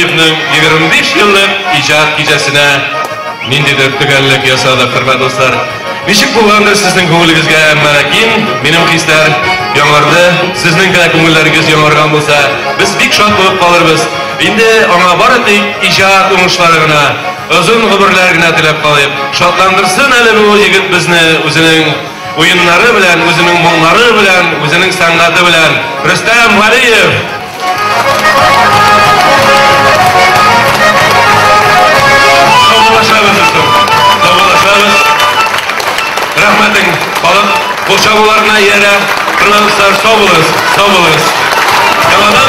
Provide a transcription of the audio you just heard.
Исмаиловның 25 yıllık icad gecesine nindidir tügellik yasadı, hürmet dostlar. Nişik bulgandır sizin көңіліңізге мәләкин, менің хисләр яңарды, sizin көңілләріңіз яңарган булса, biz бик шат булып калырбыз. Инде аңа бары тик ижад уңышлары гына, озын гомерләр генә теләп калыйк. Шатландырсын әле бу егет безне үзенең уеннары белән, үзенең моңнары белән, үзенең сәнгате белән. Рөстәм Галиев. Саулашабыз. Рәхмәтең халык кул чабуларына иярә. Хөрмәтле достар, сау булыгыз. Яңадан